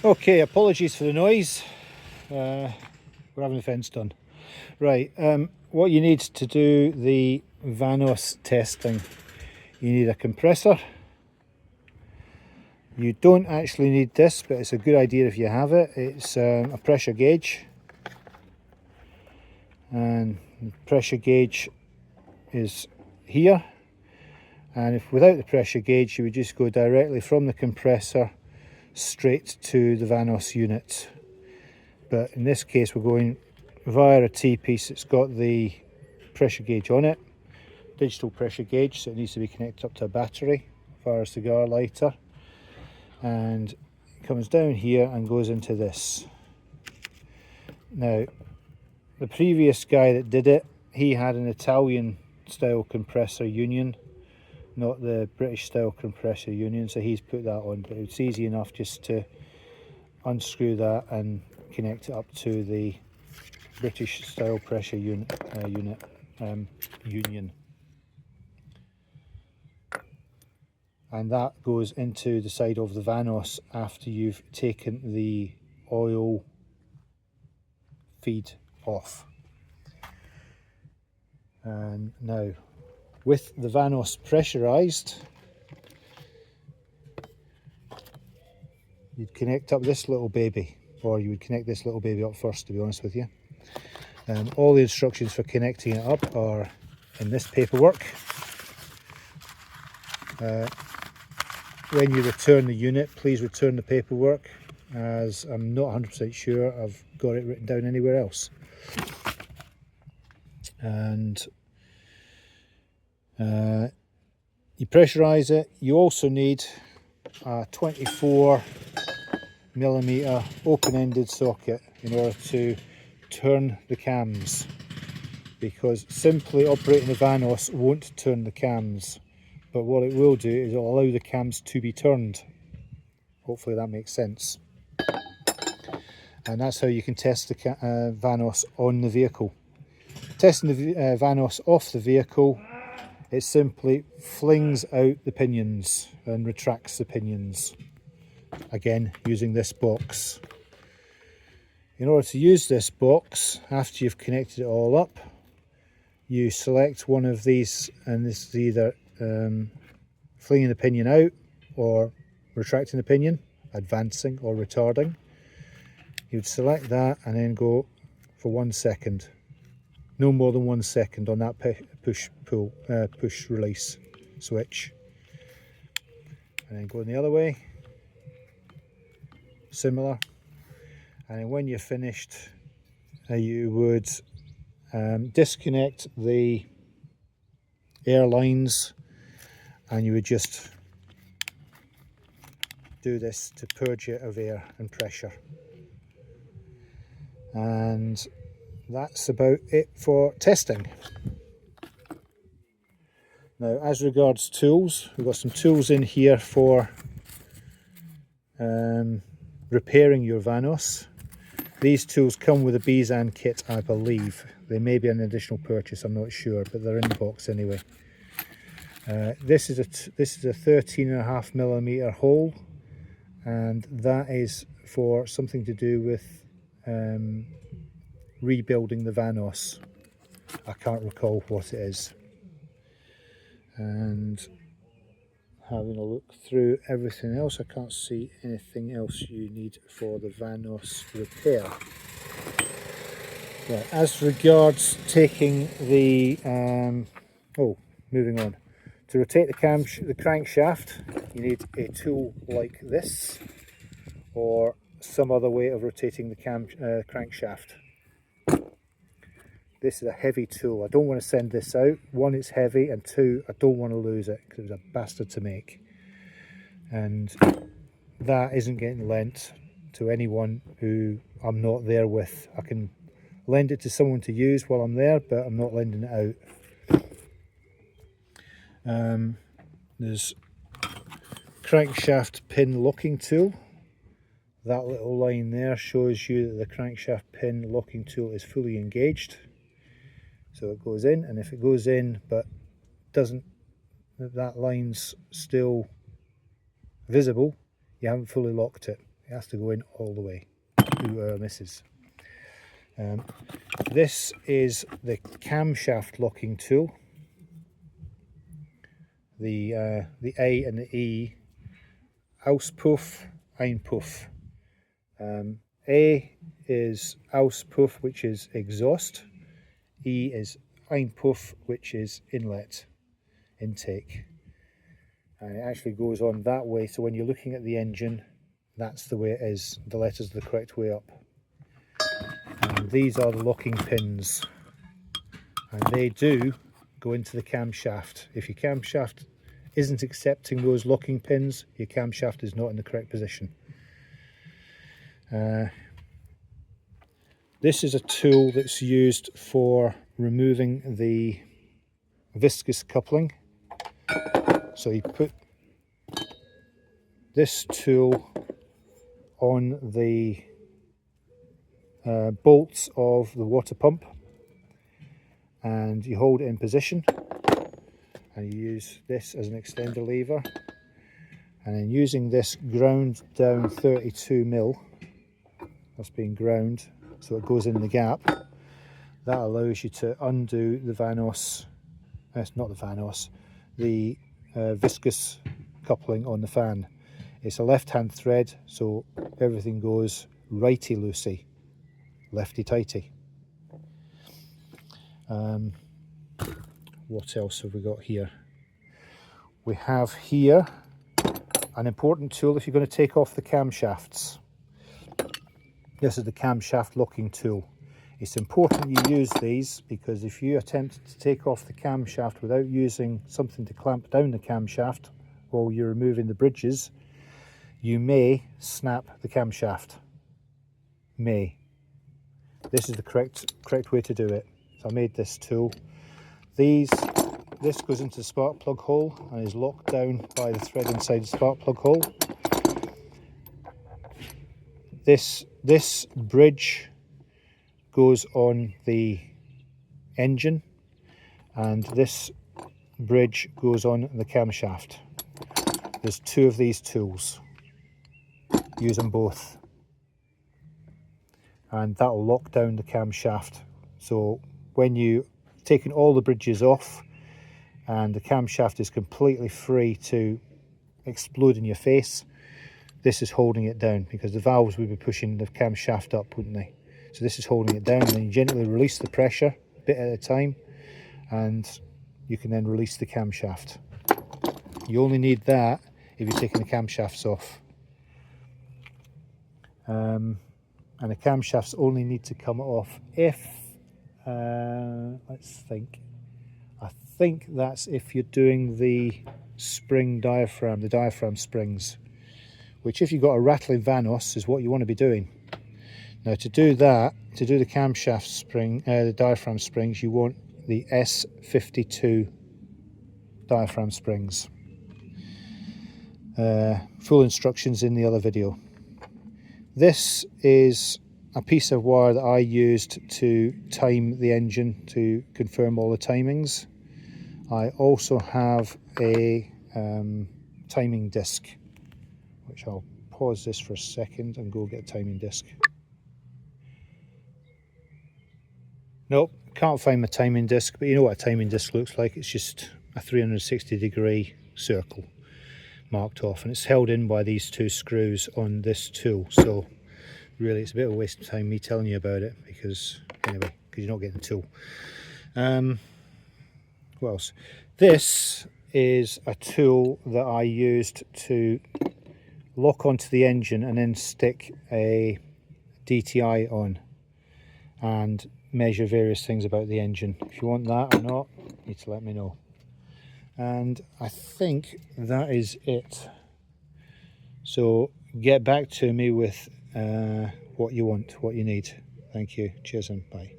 Okay, apologies for the noise. We're having the fence done. Right, what you need to do the VANOS testing, you need a compressor. You don't actually need this, but it's a good idea if you have it. It's a pressure gauge, and the pressure gauge is here. And if without the pressure gauge, you would just go directly from the compressor straight to the VANOS unit. But in this case, we're going via a T-piece that's got the pressure gauge on it, digital pressure gauge, so it needs to be connected up to a battery via a cigar lighter, and it comes down here and goes into this. Now, the previous guy that did it, he had an Italian style compressor union, not the British style compressor union, so he's put that on, but it's easy enough just to unscrew that and connect it up to the British style pressure union. And that goes into the side of the VANOS after you've taken the oil feed off. And now, with the VANOS pressurized, you'd connect up this little baby, or you would connect this little baby up first, to be honest with you. All the instructions for connecting it up are in this paperwork. When you return the unit, please return the paperwork, as I'm not 100% sure I've got it written down anywhere else. And you pressurize it. You also need a 24mm open-ended socket in order to turn the cams, because simply operating the VANOS won't turn the cams, but what it will do is it'll allow the cams to be turned. Hopefully that makes sense. And that's how you can test the VANOS on the vehicle. Testing the VANOS off the vehicle, it simply flings out the pinions and retracts the pinions, again using this box. In order to use this box, after you've connected it all up, you select one of these, and this is either flinging the pinion out or retracting the pinion, advancing or retarding. You'd select that and then go for 1 second, no more than 1 second on that push release switch, and then going the other way, similar. And then when you're finished, you would disconnect the air lines, and you would just do this to purge it of air and pressure. And that's about it for testing. Now, as regards tools, we've got some tools in here for repairing your VANOS. These tools come with a Bizan kit, I believe. They may be an additional purchase, I'm not sure, but they're in the box anyway. This is a 13.5mm hole, and that is for something to do with rebuilding the VANOS. I can't recall what it is. And having a look through everything else, I can't see anything else you need for the VANOS repair. Right, as regards taking the moving on, to rotate the crankshaft, you need a tool like this, or some other way of rotating the crankshaft. This is a heavy tool. I don't want to send this out. One, it's heavy, and two, I don't want to lose it because it was a bastard to make. And that isn't getting lent to anyone who I'm not there with. I can lend it to someone to use while I'm there, but I'm not lending it out. There's crankshaft pin locking tool. That little line there shows you that the crankshaft pin locking tool is fully engaged. So it goes in, and if it goes in but that line's still visible, you haven't fully locked it. It has to go in all the way to our misses. This is the camshaft locking tool. The A and the E, Auspuff, Einpuff. A is Auspuff, which is exhaust. E is Einpuff, which is inlet, intake. And it actually goes on that way, so when you're looking at the engine, that's the way it is. The letters are the correct way up. And these are the locking pins, and they do go into the camshaft. If your camshaft isn't accepting those locking pins, your camshaft is not in the correct position. This is a tool that's used for removing the viscous coupling. So you put this tool on the bolts of the water pump, and you hold it in position, and you use this as an extender lever, and then using this ground down 32mm, that's being ground so it goes in the gap, that allows you to undo the VANOS, not the VANOS, the viscous coupling on the fan. It's a left hand thread, so everything goes righty loosey, lefty tighty. What else have we got here? We have here an important tool if you're going to take off the camshafts. This is the camshaft locking tool. It's important you use these, because if you attempt to take off the camshaft without using something to clamp down the camshaft while you're removing the bridges, you may snap the camshaft. May. This is the correct way to do it. So I made this tool. This goes into the spark plug hole and is locked down by the thread inside the spark plug hole. This bridge goes on the engine, and this bridge goes on the camshaft. There's two of these tools. Use them both, and that'll lock down the camshaft. So when you've taken all the bridges off and the camshaft is completely free to explode in your face, this is holding it down, because the valves would be pushing the camshaft up, wouldn't they? So this is holding it down, and then you gently release the pressure a bit at a time, and you can then release the camshaft. You only need that if you're taking the camshafts off. And the camshafts only need to come off if, let's think, I think that's if you're doing the spring diaphragm, the diaphragm springs, which if you've got a rattling VANOS is what you want to be doing. Now to do that, to do the camshaft spring, the diaphragm springs, you want the S52 diaphragm springs. Full instructions in the other video. This is a piece of wire that I used to time the engine, to confirm all the timings. I also have a timing disc, which I'll pause this for a second and go get a timing disc. Nope, can't find my timing disc, but you know what a timing disc looks like. It's just a 360-degree circle marked off, and it's held in by these two screws on this tool. So really it's a bit of a waste of time me telling you about it, because anyway, because you're not getting the tool. What else? This is a tool that I used to lock onto the engine and then stick a DTI on and measure various things about the engine. If you want that or not, you need to let me know. And I think that is it. So get back to me with what you want, what you need. Thank you. Cheers and bye.